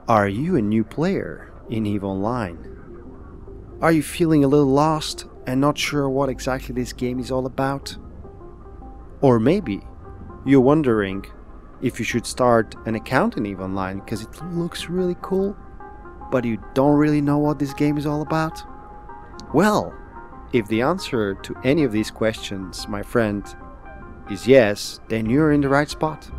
Are you a new player in EvE Online? Are you feeling a little lost and not sure what exactly this game is all about? Or maybe you're wondering if you should start an account in EvE Online because it looks really cool, but you don't really know what this game is all about? Well, if the answer to any of these questions, my friend, is yes, then you're in the right spot.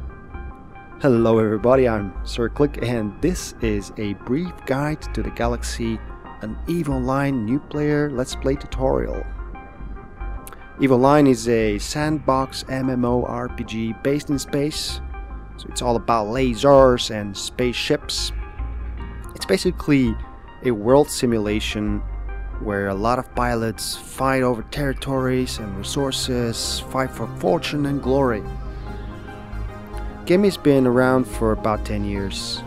Hello everybody, I'm Sir Clik, and this is a brief guide to the galaxy, an EvE Online new player let's play tutorial. EvE Online is a sandbox MMORPG based in space, so it's all about lasers and spaceships. It's basically a world simulation where a lot of pilots fight over territories and resources, fight for fortune and glory. The game has been around for about 10 years,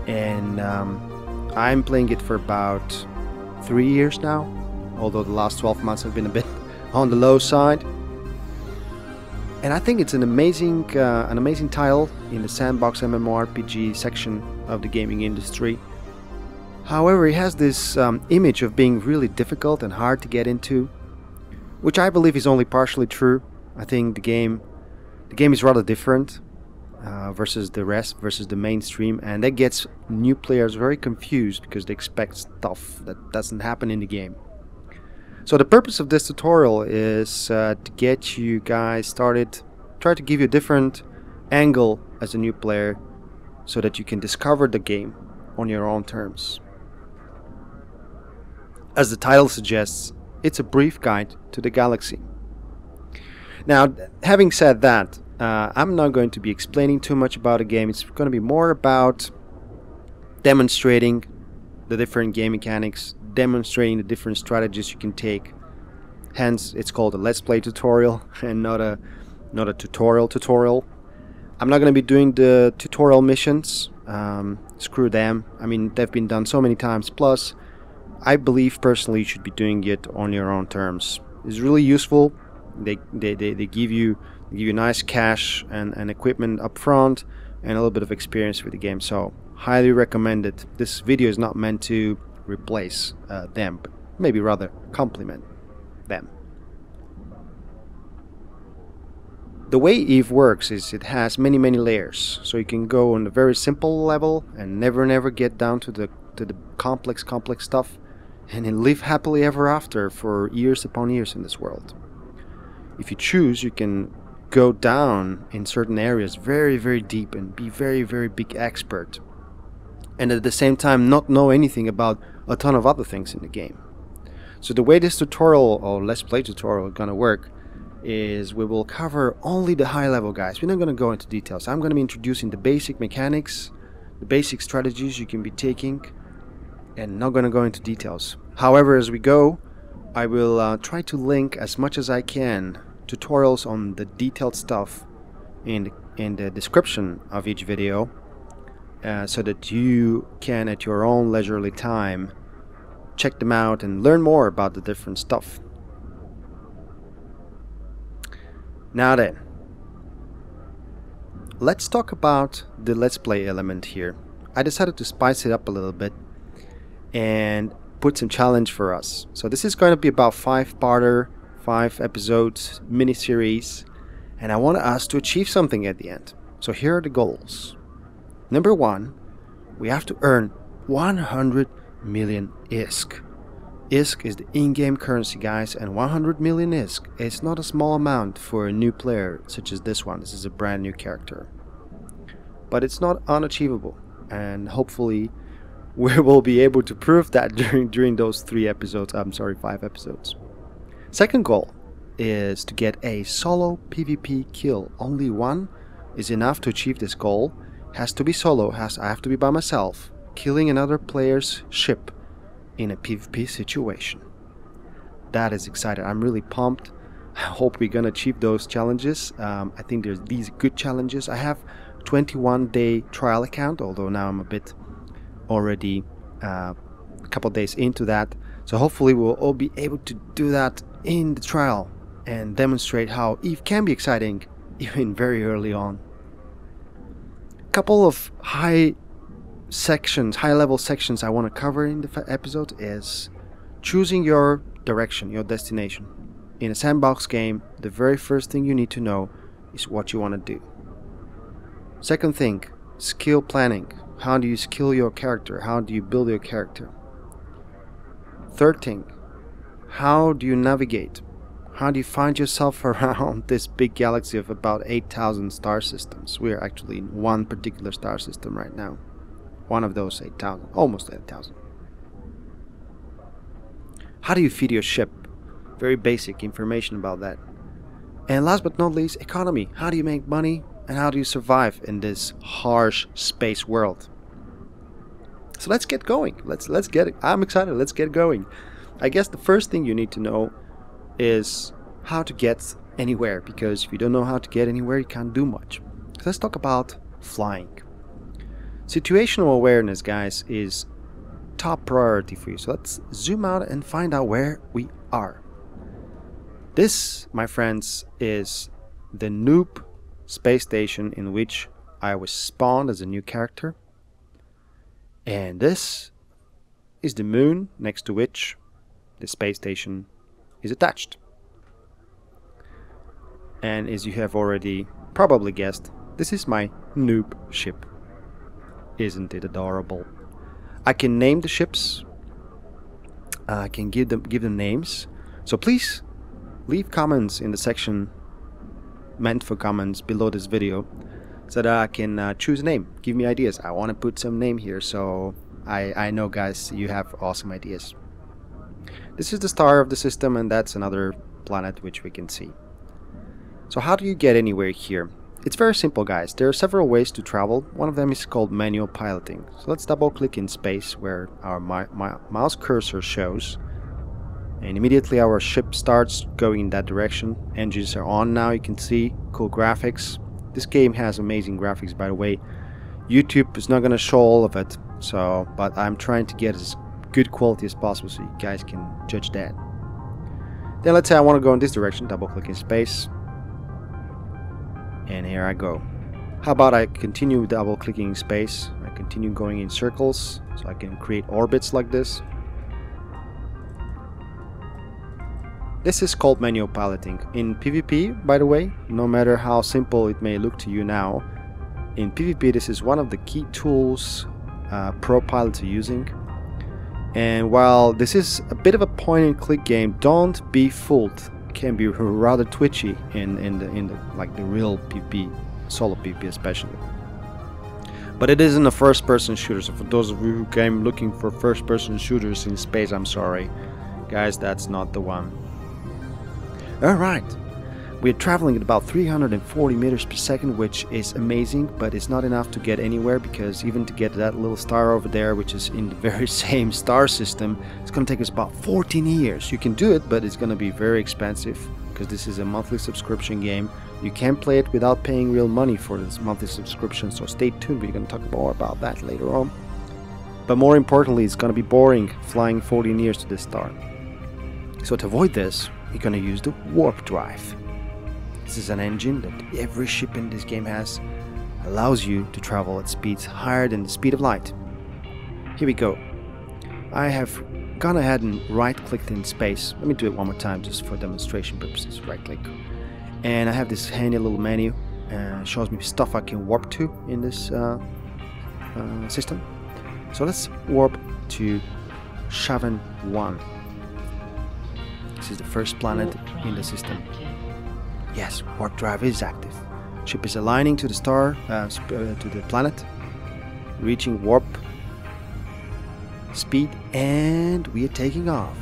and I'm playing it for about 3 years now, although the last 12 months have been a bit on the low side. And I think it's an amazing title in the Sandbox MMORPG section of the gaming industry. However, it has this image of being really difficult and hard to get into, which I believe is only partially true. I think the game is rather different versus the mainstream, and that gets new players very confused because they expect stuff that doesn't happen in the game. So the purpose of this tutorial is to get you guys started, try to give you a different angle as a new player so that you can discover the game on your own terms. As the title suggests, it's a brief guide to the galaxy. Now, having said that, I'm not going to be explaining too much about the game. It's going to be more about demonstrating the different game mechanics, demonstrating the different strategies you can take. Hence, it's called a Let's Play tutorial and not a tutorial. I'm not going to be doing the tutorial missions. Screw them. I mean, they've been done so many times. Plus, I believe personally you should be doing it on your own terms. It's really useful. They give you nice cash and equipment up front and a little bit of experience with the game, so highly recommend it. This video is not meant to replace them, but maybe rather complement them. The way EvE works is it has many layers, so you can go on a very simple level and never get down to the complex stuff, and then live happily ever after for years upon years in this world. If you choose, you can go down in certain areas very deep and be very big expert, and at the same time not know anything about a ton of other things in the game. So the way this tutorial or Let's Play tutorial is gonna work is we will cover only the high level guys. We're not gonna go into details. I'm gonna be introducing the basic mechanics, the basic strategies you can be taking, and not gonna go into details. However, as we go, I will try to link as much as I can tutorials on the detailed stuff in the description of each video, so that you can at your own leisurely time check them out and learn more about the different stuff. Now then, let's talk about the Let's Play element here. I decided to spice it up a little bit and put some challenge for us. So this is going to be about 5-parter, 5 episodes, mini-series, and I want us to achieve something at the end. So here are the goals. Number 1, we have to earn 100 million ISK. ISK is the in-game currency, guys, and 100 million ISK is not a small amount for a new player such as this one. This is a brand new character. But it's not unachievable, and hopefully we will be able to prove that during those 5 episodes. Second goal is to get a solo PvP kill. Only one is enough to achieve this goal. Has to be solo, I have to be by myself, killing another player's ship in a PvP situation. That is exciting. I'm really pumped. I hope we're gonna achieve those challenges. I think there's these good challenges. I have 21-day trial account, although now I'm a bit already a couple days into that, so hopefully we'll all be able to do that in the trial and demonstrate how EvE can be exciting even very early on. Couple of high sections, high-level sections I want to cover in the episode is choosing your direction, your destination. In a sandbox game, the very first thing you need to know is what you want to do. Second thing, skill planning. How do you skill your character? How do you build your character? Third thing, how do you navigate? How do you find yourself around this big galaxy of about 8,000 star systems? We are actually in one particular star system right now. One of those 8,000, almost 8,000. How do you feed your ship? Very basic information about that. And last but not least, economy. How do you make money and how do you survive in this harsh space world? So let's get going. Let's get it. I'm excited. Let's get going. I guess the first thing you need to know is how to get anywhere, because if you don't know how to get anywhere, you can't do much. So let's talk about flying. Situational awareness, guys, is top priority for you. So let's zoom out and find out where we are. This, my friends, is the noob space station in which I was spawned as a new character. And this is the moon next to which the space station is attached. And as you have already probably guessed, this is my noob ship. Isn't it adorable? I can name the ships. I can give them names. So please leave comments in the section meant for comments below this video, so that I can choose a name. Give me ideas. I want to put some name here, so I know, guys, you have awesome ideas. This is the star of the system, and that's another planet which we can see. So how do you get anywhere here? It's very simple, guys. There are several ways to travel. One of them is called manual piloting. So let's double click in space where our mouse cursor shows, and immediately our ship starts going in that direction. Engines are on now, you can see. Cool graphics. This game has amazing graphics, by the way. YouTube is not going to show all of it, but I'm trying to get as good quality as possible so you guys can judge that. Then let's say I want to go in this direction. Double click in space, and here I go. How about I continue double clicking in space? I continue going in circles so I can create orbits like this. This is called manual piloting. In PvP, by the way, no matter how simple it may look to you now, in PvP this is one of the key tools pro pilots are using. And while this is a bit of a point and click game, don't be fooled. It can be rather twitchy in the real PvP, solo PvP especially. But it isn't a first person shooter, so for those of you who came looking for first person shooters in space, I'm sorry. Guys, that's not the one. Alright, we're traveling at about 340 meters per second, which is amazing, but it's not enough to get anywhere, because even to get that little star over there, which is in the very same star system, it's going to take us about 14 years. You can do it, but it's going to be very expensive, because this is a monthly subscription game. You can play it without paying real money for this monthly subscription, so stay tuned, we're going to talk more about that later on. But more importantly, it's going to be boring flying 14 years to this star. So to avoid this, we're going to use the warp drive. This is an engine that every ship in this game has. Allows you to travel at speeds higher than the speed of light. Here we go. I have gone ahead and right clicked in space. Let me do it one more time just for demonstration purposes. Right click. And I have this handy little menu. Shows me stuff I can warp to in this system. So let's warp to Shaven 1. This is the first planet in the system. Yes, warp drive is active. Ship is aligning to the star, to the planet, reaching warp speed, and we are taking off.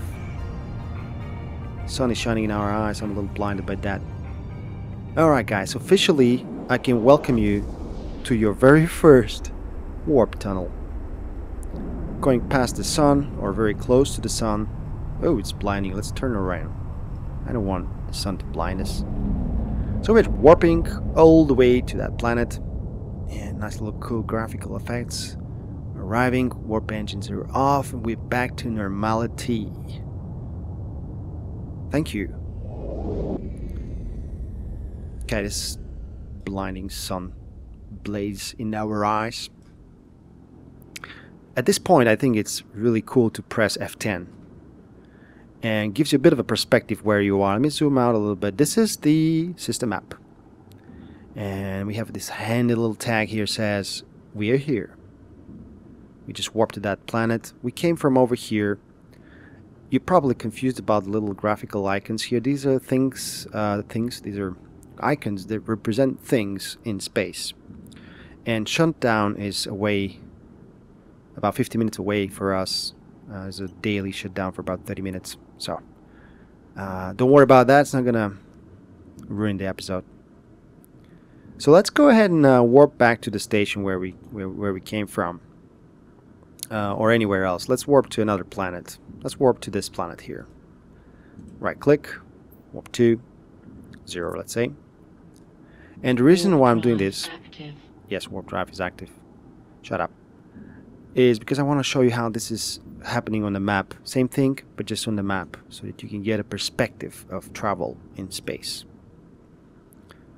Sun is shining in our eyes. I'm a little blinded by that. Alright guys, officially I can welcome you to your very first warp tunnel. Going past the sun, or very close to the sun. Oh, it's blinding. Let's turn around. I don't want the sun to blind us. So we're warping all the way to that planet. And nice little cool graphical effects. Arriving, warp engines are off, and we're back to normality. Thank you. Okay, this blinding sun blaze in our eyes. At this point, I think it's really cool to press F10 and gives you a bit of a perspective where you are. Let me zoom out a little bit. This is the system map. And we have this handy little tag here says, we are here. We just warped to that planet. We came from over here. You're probably confused about the little graphical icons here. These are things, these are icons that represent things in space. And shutdown is away, about 50 minutes away for us. There's a daily shutdown for about 30 minutes. So, don't worry about that. It's not gonna ruin the episode. So let's go ahead and warp back to the station where we came from, or anywhere else. Let's warp to another planet. Let's warp to this planet here. Right click, warp to 0, let's say. And the reason why I'm doing this, yes, warp drive is active. Shut up. Is because I want to show you how this is happening on the map. Same thing, but just on the map, so that you can get a perspective of travel in space.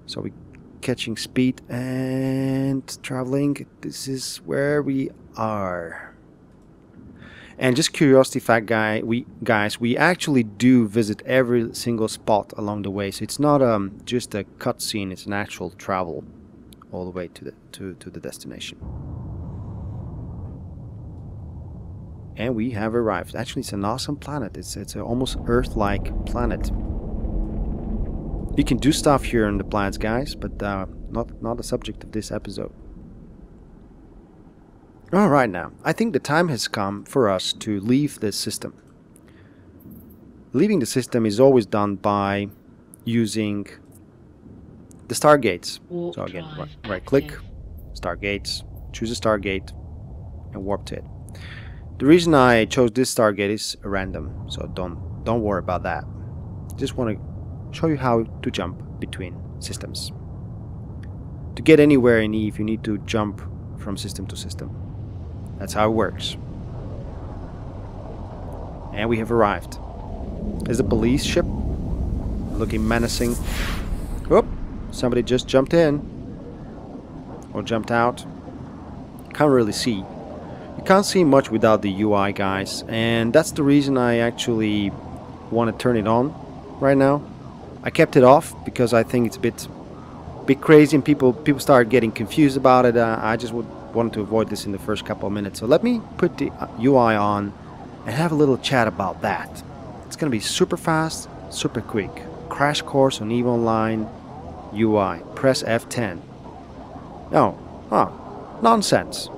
So we catching speed and traveling. This is where we are. And just curiosity fact, guys, we actually do visit every single spot along the way. So it's not just a cutscene; it's an actual travel all the way to the destination. And we have arrived. Actually, it's an awesome planet. It's an almost Earth-like planet. You can do stuff here on the planets, guys, but not the subject of this episode. Alright now, I think the time has come for us to leave this system. Leaving the system is always done by using the stargates. So again, right click, stargates, choose a stargate, and warp to it. The reason I chose this stargate is random, so don't worry about that. Just want to show you how to jump between systems. To get anywhere in EvE, you need to jump from system to system. That's how it works. And we have arrived. There's a police ship, looking menacing. Whoop! Somebody just jumped in. Or jumped out. Can't really see. You can't see much without the UI, guys. And that's the reason I actually want to turn it on right now. I kept it off because I think it's a bit crazy and people start getting confused about it. I just wanted to avoid this in the first couple of minutes. So let me put the UI on and have a little chat about that. It's gonna be super fast, super quick. Crash course on EVE Online UI. Press F10. No, nonsense.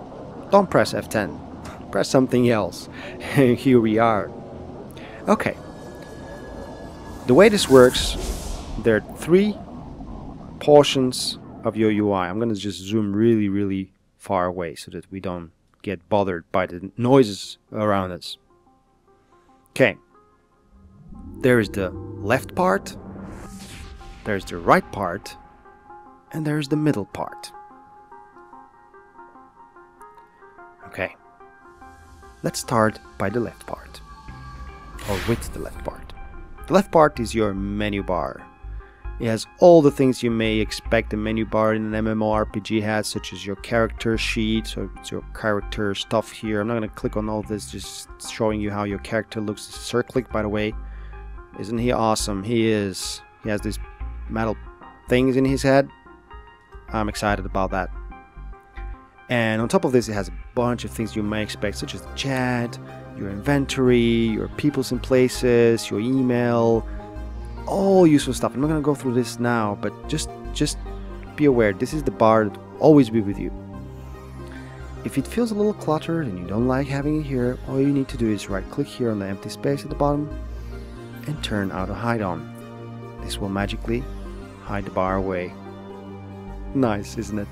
Don't press F10. Press something else. Here we are. Okay. The way this works, there are 3 portions of your UI. I'm going to just zoom really far away so that we don't get bothered by the noises around us. Okay. There is the left part, there's the right part, and there's the middle part. Okay. Let's start by the left part, or with the left part. The left part is your menu bar. It has all the things you may expect a menu bar in an MMORPG has, such as your character sheet, so it's your character stuff here. I'm not going to click on all this, just showing you how your character looks. Sir Clik, by the way, isn't he awesome? He is. He has these metal things in his head. I'm excited about that. And on top of this, it has a bunch of things you may expect, such as the chat, your inventory, your peoples and places, your email, all useful stuff. I'm not going to go through this now, but just be aware, this is the bar that will always be with you. If it feels a little cluttered and you don't like having it here, all you need to do is right click here on the empty space at the bottom and turn auto hide on. This will magically hide the bar away. Nice, isn't it?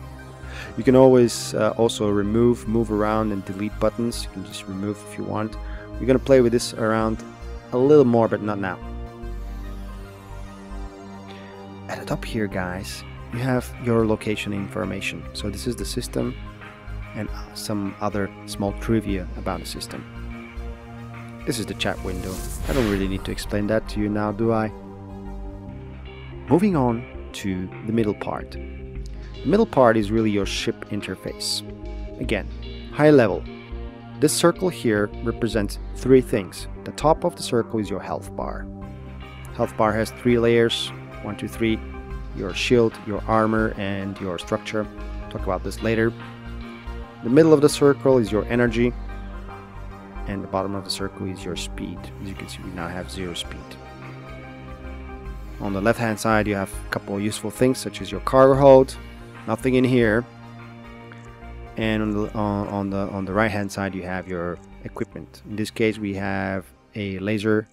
You can always also move around and delete buttons. You can just remove if you want. We're going to play with this around a little more, but not now. At the top here, guys, you have your location information. So this is the system and some other small trivia about the system. This is the chat window. I don't really need to explain that to you now, do I? Moving on to the middle part. The middle part is really your ship interface. Again, high level. this circle here represents 3 things. The top of the circle is your health bar. Health bar has 3 layers, 1, 2, 3. Your shield, your armor, and your structure. Talk about this later. The middle of the circle is your energy, and the bottom of the circle is your speed. As you can see, we now have 0 speed. On the left hand side you have a couple of useful things such as your cargo hold, nothing in here, and on the right hand side you have your equipment. In this case we have a laser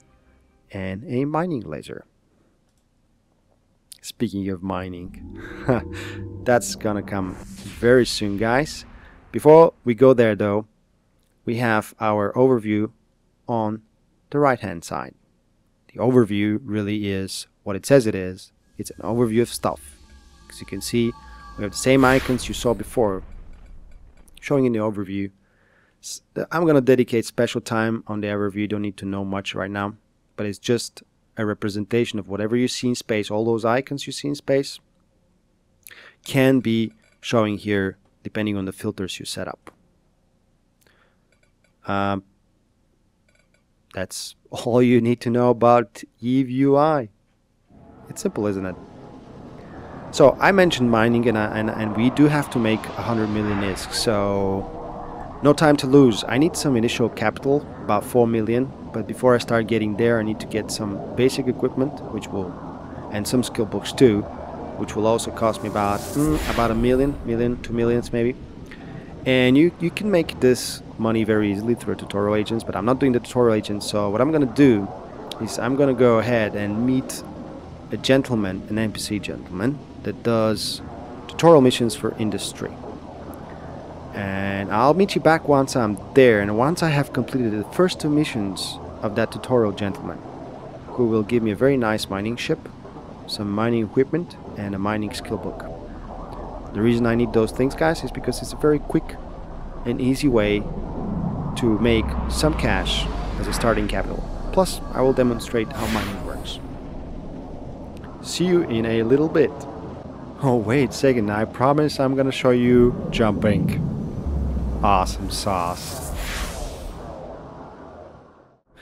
and a mining laser. Speaking of mining, that's gonna come very soon, guys. Before we go there though, we have our overview on the right hand side. The overview really is what it says it is. It's an overview of stuff. As you can see, we have the same icons you saw before showing in the overview. I'm gonna dedicate special time on the overview. You don't need to know much right now, but it's just a representation of whatever you see in space. All those icons you see in space can be showing here depending on the filters you set up. That's all you need to know about EvE UI. It's simple, isn't it? So I mentioned mining, and we do have to make 100 million ISK, so no time to lose. I need some initial capital, about 4 million, but before I start getting there I need to get some basic equipment, and some skill books too, which will also cost me about a million, 2 millions maybe. And you can make this money very easily through tutorial agents, but I'm not doing the tutorial agents. So what I'm gonna do is I'm gonna go ahead and meet a gentleman, an NPC gentleman, that does tutorial missions for industry. And I'll meet you back once I'm there, and once I have completed the first 2 missions of that tutorial gentleman, who will give me a very nice mining ship, some mining equipment, and a mining skill book. The reason I need those things, guys, is because it's a very quick and easy way to make some cash as a starting capital. Plus, I will demonstrate how mining works. See you in a little bit. Oh, wait a second, I promise I'm gonna show you jumping. Awesome sauce.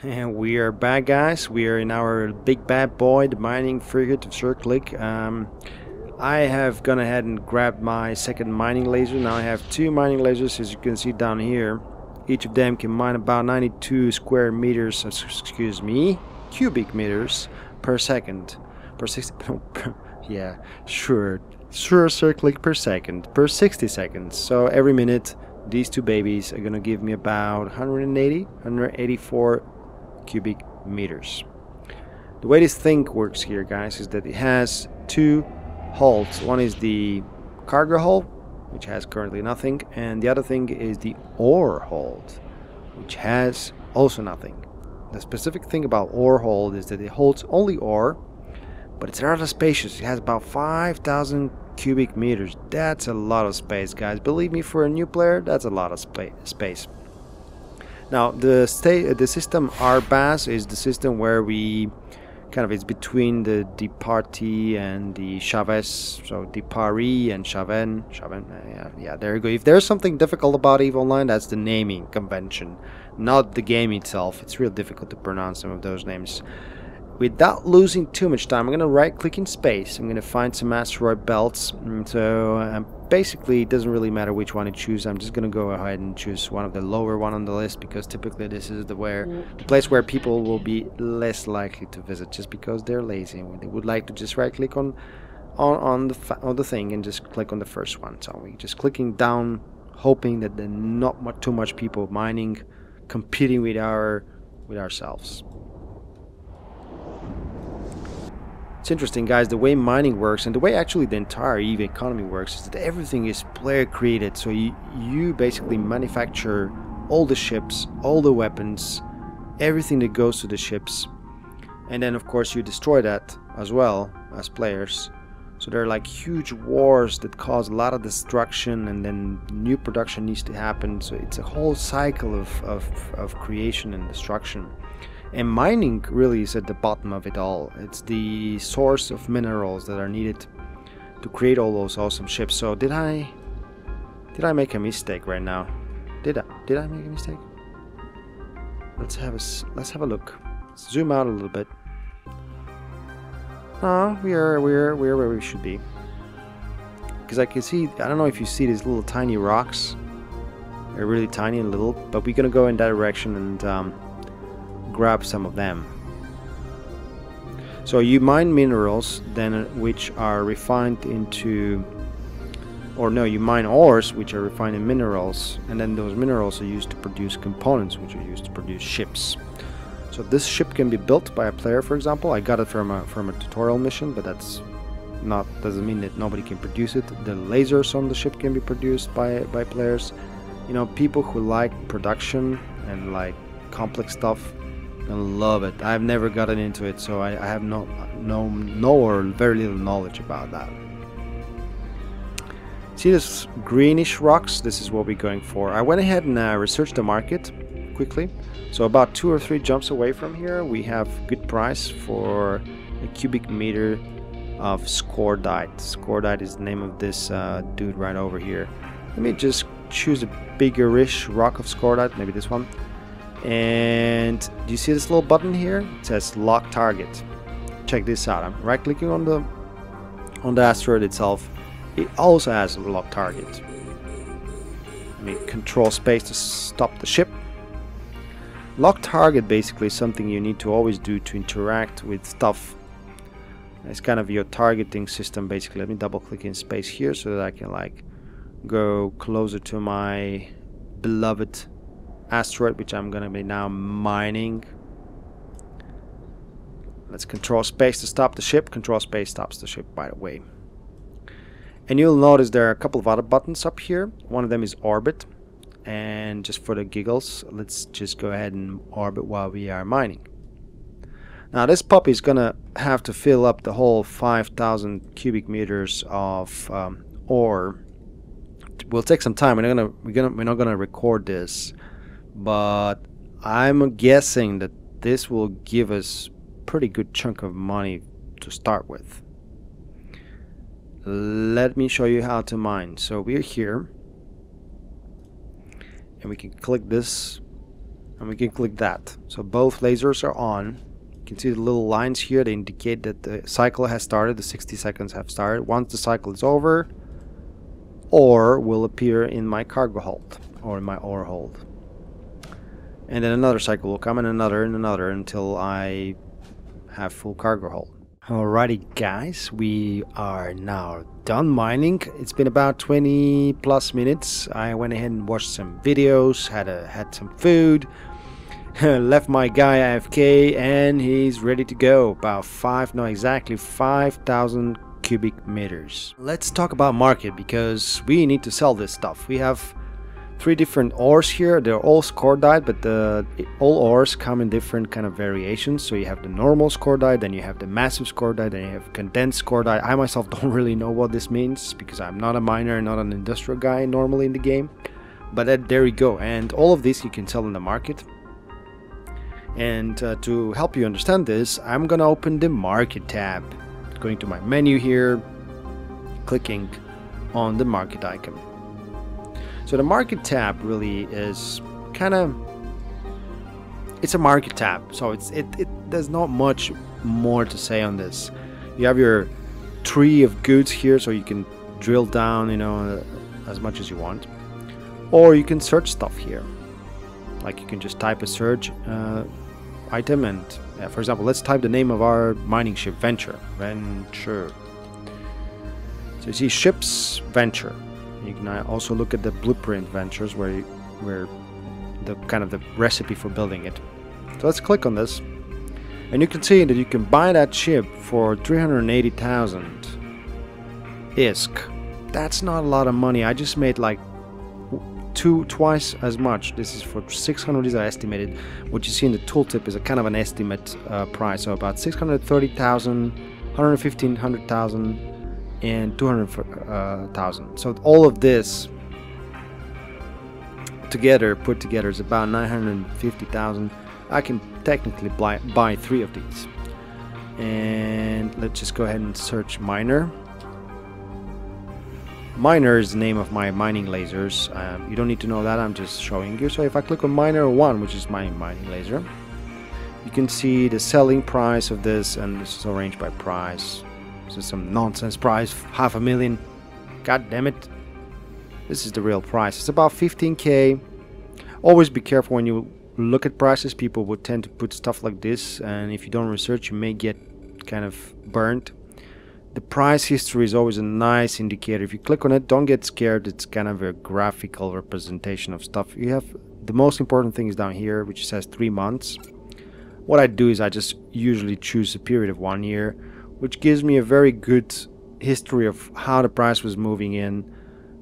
And we are back, guys. We are in our big bad boy, the mining frigate of Sir Clik. I have gone ahead and grabbed my second mining laser. Now I have 2 mining lasers, as you can see down here. Each of them can mine about 92 square meters, excuse me, cubic meters per second. Per 60, yeah, sure, Sir Clik, per second, per 60 seconds. So every minute, these 2 babies are gonna give me about 184 cubic meters. The way this thing works here, guys, is that it has 2 holds. One is the cargo hold, which has currently nothing, and the other thing is the ore hold, which has also nothing. The specific thing about ore hold is that it holds only ore, but it's rather spacious. It has about 5,000 cubic meters. That's a lot of space, guys. Believe me, for a new player, that's a lot of space. Now, the system RBAS is the system where we it's between the Departy and the Chavez, so Depari and Chaven. Yeah, there you go. If there's something difficult about EVE Online, that's the naming convention, not the game itself. It's real difficult to pronounce some of those names. Without losing too much time, I'm going to right-click in space. I'm going to find some asteroid belts. So basically, it doesn't really matter which one you choose. I'm just going to go ahead and choose one of the lower one on the list, because typically this is the place where people will be less likely to visit, just because they're lazy and they would like to just right-click on the thing and just click on the first one. So we're just clicking down, hoping that there are not too much people mining, competing with ourselves. It's interesting, guys, the way mining works, and the way actually the entire EVE economy works, is that everything is player created. So you basically manufacture all the ships, all the weapons, everything that goes to the ships, and then of course you destroy that as well as players. So there are like huge wars that cause a lot of destruction, and then new production needs to happen. So it's a whole cycle of creation and destruction. And mining really is at the bottom of it all. It's the source of minerals that are needed to create all those awesome ships. So did I make a mistake right now? Did I make a mistake? let's have a look. Let's zoom out a little bit. Oh, we're where we should be. Because I can see, I don't know if you see these little tiny rocks. They're really tiny and little, but we're gonna go in that direction and grab some of them. So you mine minerals, then which are refined into, or no, you mine ores which are refined in minerals, and then those minerals are used to produce components which are used to produce ships. So this ship can be built by a player, for example. I got it from a tutorial mission, but that's not, doesn't mean that nobody can produce it. The lasers on the ship can be produced by players. You know, people who like production and like complex stuff and love it. I've never gotten into it, so I have no or very little knowledge about that. See this greenish rocks? This is what we're going for. I went ahead and researched the market quickly. So about 2 or 3 jumps away from here, we have good price for a cubic meter of scordite. Scordite is the name of this dude right over here. Let me just choose a bigger-ish rock of scordite, maybe this one. And do you see this little button here? It says lock target. Check this out. I'm right-clicking on the asteroid itself. It also has a lock target. Let me control space to stop the ship. Lock target basically is something you need to always do to interact with stuff. It's kind of your targeting system basically. Let me double click in space here so that I can like go closer to my beloved asteroid, which I'm gonna be now mining. Let's control space to stop the ship. Control space stops the ship, by the way. And you'll notice there are a couple of other buttons up here. One of them is orbit. And just for the giggles, let's just go ahead and orbit while we are mining. Now this puppy is gonna have to fill up the whole 5,000 cubic meters of ore. It will take some time. We're not gonna record this, but I'm guessing that this will give us pretty good chunk of money to start with. Let me show you how to mine. So we're here. And we can click this and we can click that. So both lasers are on. You can see the little lines here. They indicate that the cycle has started. The 60 seconds have started. Once the cycle is over, ore will appear in my cargo hold or in my ore hold. And then another cycle will come and another until I have full cargo hold. Alrighty guys, we are now done mining. It's been about 20 plus minutes. I went ahead and watched some videos, had some food, left my guy AFK, and he's ready to go. About exactly 5,000 cubic meters. Let's talk about market, because we need to sell this stuff. We have 3 different ores here. They're all scordite, but all ores come in different kind of variations. So you have the normal scordite, then you have the massive scordite, then you have condensed scordite. I myself don't really know what this means because I'm not a miner, not an industrial guy normally in the game. But there you go. And all of this you can sell in the market. And to help you understand this, I'm gonna open the market tab. Going to my menu here, clicking on the market icon. So the market tab really is kind of, it's a market tab, so there's not much more to say on this. You have your tree of goods here, so you can drill down, you know, as much as you want, or you can search stuff here. Like you can just type a search item, and for example, let's type the name of our mining ship, Venture. So you see ships, Venture. You can also look at the blueprint ventures where the kind of the recipe for building it. So let's click on this, and you can see that you can buy that ship for 380,000 ISK. That's not a lot of money. I just made like twice as much. This is for 600. These are estimated. What you see in the tooltip is a kind of an estimate price, so about 630,000, 115, 100,000. And 200,000. So all of this put together is about 950,000. I can technically buy 3 of these. And let's just go ahead and search miner. Miner is the name of my mining lasers. You don't need to know that, I'm just showing you. So if I click on Miner 1, which is my mining laser, you can see the selling price of this, and this is arranged by price. This is some nonsense price, $500,000. God damn it. This is the real price. It's about 15k. Always be careful when you look at prices. People would tend to put stuff like this, and if you don't research, you may get kind of burnt. The price history is always a nice indicator. If you click on it, don't get scared. It's kind of a graphical representation of stuff. You have the most important thing is down here, which says 3 months. What I do is I just usually choose a period of 1 year, which gives me a very good history of how the price was moving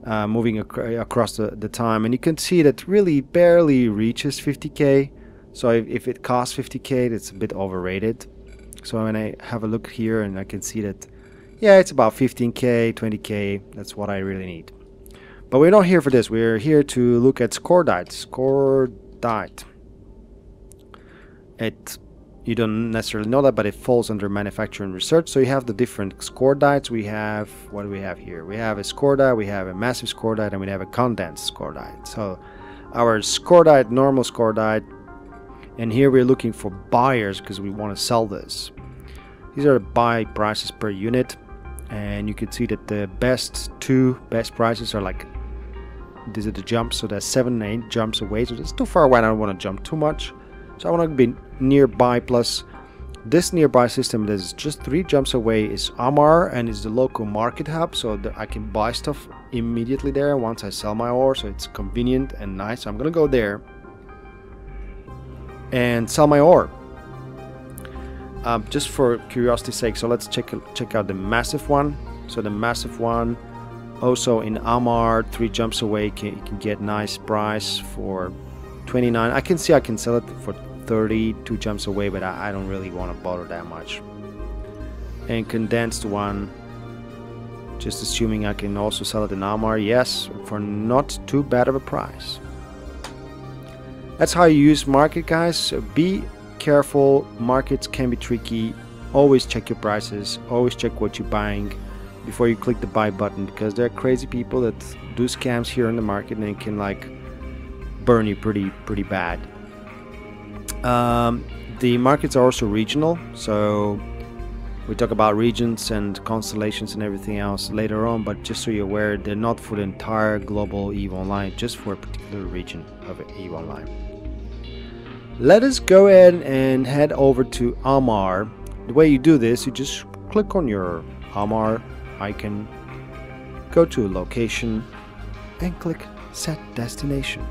across the time. And you can see that really barely reaches 50k. So if it costs 50k, it's a bit overrated. So when I have a look here, and I can see that, yeah, it's about 15k, 20k. That's what I really need. But we're not here for this. We're here to look at Scordite. Scordite. You don't necessarily know that, but it falls under manufacturing research. So you have the different Scordites. We have, what do we have here? We have a Scordite, we have a massive Scordite, and we have a condensed Scordite. So our Scordite, normal Scordite, and here we're looking for buyers because we want to sell this. These are the buy prices per unit, and you can see that the two best prices are like, these are the jumps, so there's 7 and 8 jumps away, so it's too far away. I don't want to jump too much, so I want to be nearby. Plus this nearby system that is just 3 jumps away is Amar, and is the local market hub, so that I can buy stuff immediately there once I sell my ore, so it's convenient and nice. So I'm gonna go there and sell my ore. Just for curiosity's sake, so let's check out the massive one. So the massive one, also in Amar, 3 jumps away, you can get nice price for 29. I can see I can sell it for 30, 2 jumps away, but I don't really want to bother that much. And condensed one, just assuming I can also sell it in Amar, yes, for not too bad of a price. That's how you use market, guys. So be careful, markets can be tricky. Always check your prices, always check what you're buying before you click the buy button, because there are crazy people that do scams here in the market, and it can like burn you pretty bad. The markets are also regional, so we talk about regions and constellations and everything else later on, but just so you're aware, they're not for the entire global EVE Online, just for a particular region of EVE Online. Let us go ahead and head over to Amar. The way you do this, you just click on your Amar icon, go to location, and click set destination.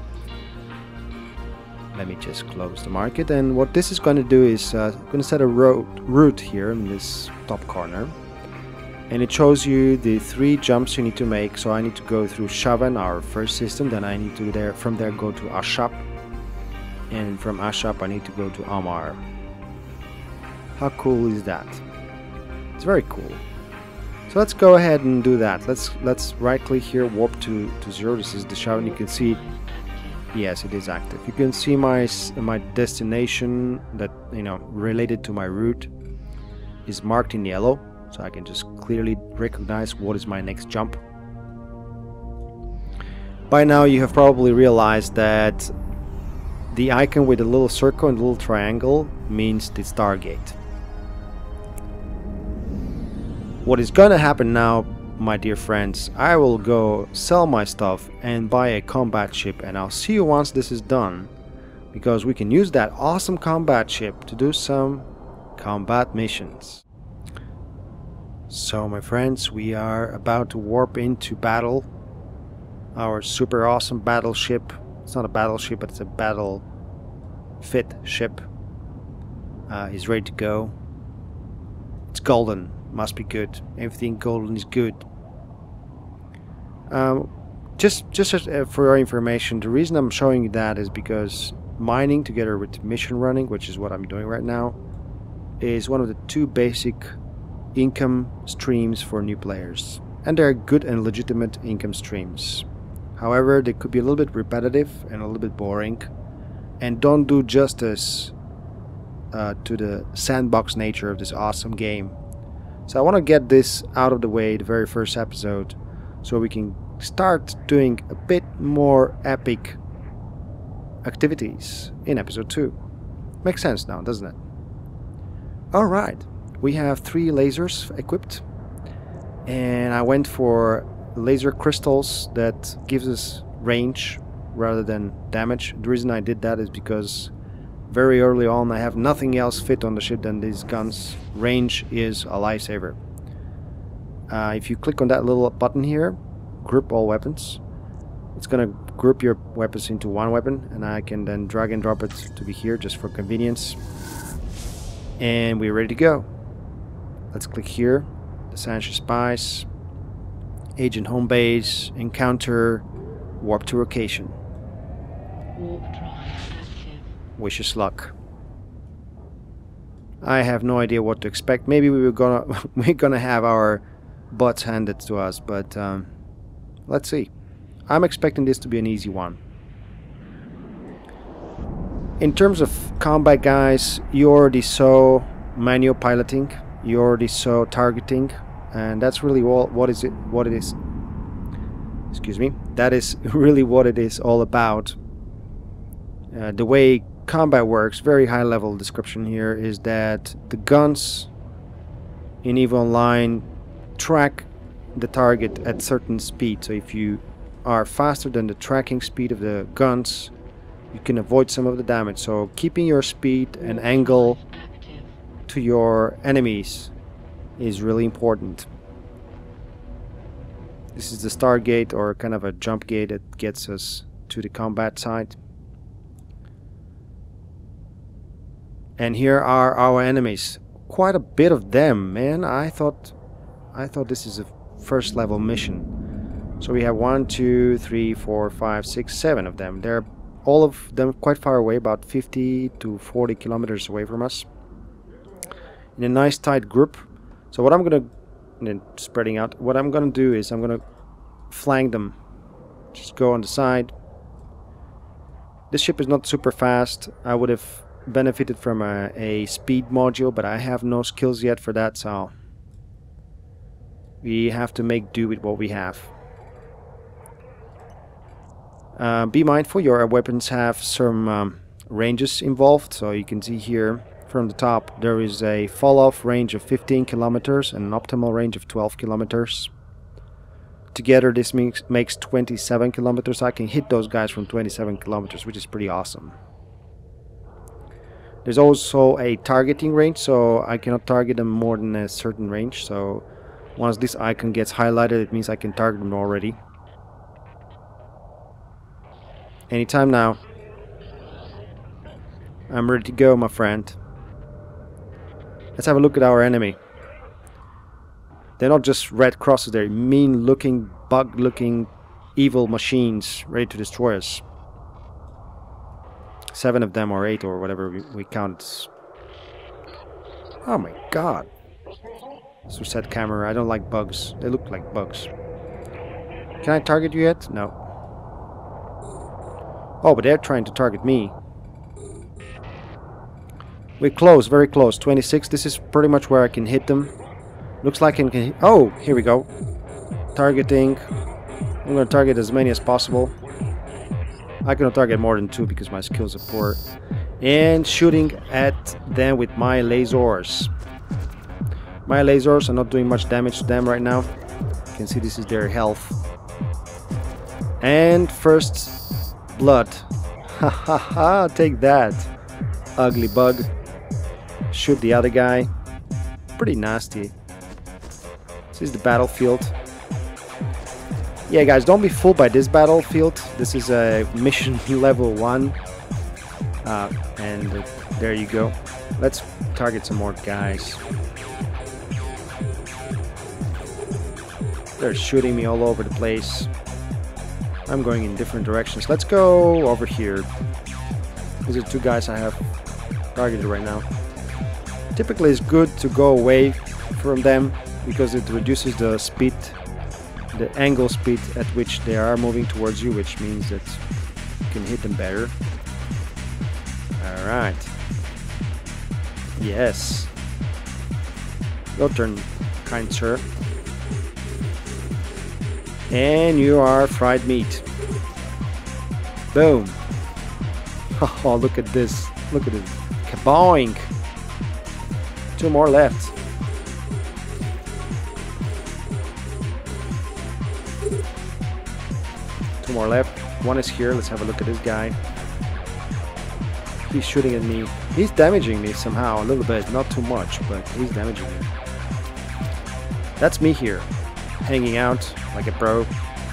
Let me just close the market, and what this is going to do is going to set a route here in this top corner, and it shows you the 3 jumps you need to make. So I need to go through Shavan, our first system, then I need to from there go to Ashap, and from Ashap I need to go to Amar. How cool is that? It's very cool. So let's go ahead and do that. Let's right click here, warp to 0. This is the Shavan. You can see, yes, it is active. You can see my destination that, you know, related to my route is marked in yellow, so I can just clearly recognize what is my next jump. By now you have probably realized that the icon with the little circle and the little triangle means the Stargate. What is gonna happen now, my dear friends, I will go sell my stuff and buy a combat ship, and I'll see you once this is done, because we can use that awesome combat ship to do some combat missions. So my friends, we are about to warp into battle. Our super awesome battleship, it's not a battleship, but it's a battle fit ship, is ready to go. It's golden, must be good. Everything golden is good. Just for your information, the reason I'm showing you that is because mining together with mission running, which is what I'm doing right now, is one of the 2 basic income streams for new players, and they're good and legitimate income streams. However, they could be a little bit repetitive and a little bit boring, and don't do justice to the sandbox nature of this awesome game. So I want to get this out of the way the very first episode, so we can start doing a bit more epic activities in episode 2. Makes sense now, doesn't it? Alright, we have 3 lasers equipped, and I went for laser crystals that gives us range rather than damage. The reason I did that is because very early on I have nothing else fit on the ship than these guns. Range is a lifesaver. If you click on that little button here, group all weapons, it's gonna group your weapons into one weapon, and I can then drag and drop it to be here just for convenience. And we're ready to go. Let's click here, the Sancho Spies, Agent Home Base, Encounter, Warp to Location. Warp drive active. Wish us luck. I have no idea what to expect. Maybe we're gonna have our butts handed to us, but let's see. I'm expecting this to be an easy one. In terms of combat, guys, you already saw manual piloting, you already saw targeting, and that's really what it is. Excuse me. That is really what it is all about. The way combat works, very high level description here, is that the guns in EVE Online track the target at certain speed. So if you are faster than the tracking speed of the guns, you can avoid some of the damage. So keeping your speed and angle to your enemies is really important. This is the start gate, or kind of a jump gate that gets us to the combat site. And here are our enemies. Quite a bit of them, man. I thought this is a first level mission. So we have 1, 2, 3, 4, 5, 6, 7 of them. They're all of them quite far away, about 50 to 40 kilometers away from us, in a nice tight group. So what I'm gonna, and then spreading out, what I'm gonna do is I'm gonna flank them. Just go on the side. This ship is not super fast. I would have benefited from a speed module, but I have no skills yet for that, so we have to make do with what we have. Be mindful, your weapons have some ranges involved. So you can see here from the top there is a Falloff range of 15 kilometers and an optimal range of 12 kilometers. Together this makes 27 kilometers. I can hit those guys from 27 kilometers, which is pretty awesome. There's also a targeting range, so I cannot target them more than a certain range. So once this icon gets highlighted, it means I can target them already. Anytime now. I'm ready to go, my friend. Let's have a look at our enemy. They're not just red crosses, they're mean looking, bug looking, evil machines ready to destroy us. 7 of them, or 8, or whatever we count. Oh my god. Let's reset camera. I don't like bugs. They look like bugs. Can I target you yet? No. Oh, but they're trying to target me. We're close, very close. 26. This is pretty much where I can hit them. Looks like I can. Oh, here we go. Targeting. I'm going to target as many as possible. I cannot target more than 2 because my skills are poor. And shooting at them with my lasers. My lasers are not doing much damage to them right now. You can see this is their health. And first blood. Ha ha ha, take that. Ugly bug. Shoot the other guy. Pretty nasty. This is the battlefield. Yeah, guys, don't be fooled by this battlefield. This is a mission level 1. And there you go. Let's target some more guys. They're shooting me all over the place. I'm going in different directions. Let's go over here. These are 2 guys I have targeted right now. Typically it's good to go away from them because it reduces the speed, the angle speed at which they are moving towards you, which means that you can hit them better. Alright. Yes. Your turn, kind sir. And you are fried meat. Boom. Oh, look at this. Look at it. Kaboink. 2 more left. Two more left. One is here. Let's have a look at this guy. He's shooting at me. He's damaging me somehow, a little bit. Not too much, but he's damaging me. That's me here, hanging out like a pro.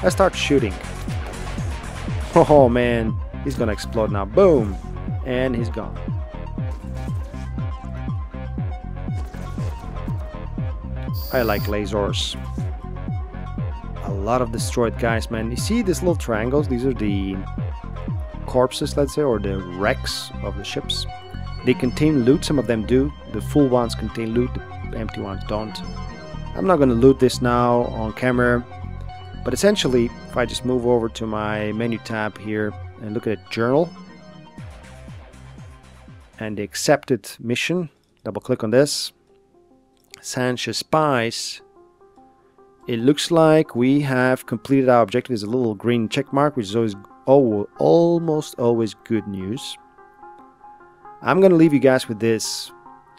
I start shooting. Oh man, he's gonna explode now. Boom! And he's gone. I like lasers. A lot of destroyed guys, man. You see these little triangles? These are the corpses, let's say, or the wrecks of the ships. They contain loot. Some of them do. The full ones contain loot. The empty ones don't. I'm not gonna loot this now on camera. But essentially, if I just move over to my menu tab here and look at journal and the accepted mission, double click on this. Sanchez Spies. It looks like we have completed our objective. There's a little green check mark, which is almost always good news. I'm gonna leave you guys with this.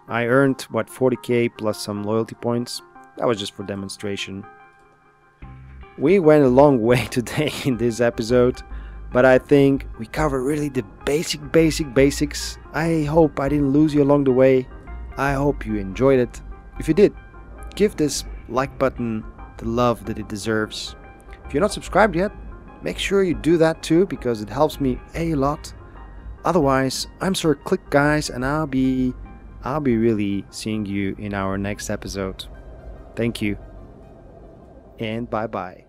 I earned what, 40k plus some loyalty points. That was just for demonstration. We went a long way today in this episode, but I think we covered really the basics. I hope I didn't lose you along the way. I hope you enjoyed it. If you did, give this like button the love that it deserves. If you're not subscribed yet, make sure you do that too, because it helps me a lot. Otherwise, I'm Sir Clik, guys, and I'll be really seeing you in our next episode. Thank you, and bye bye.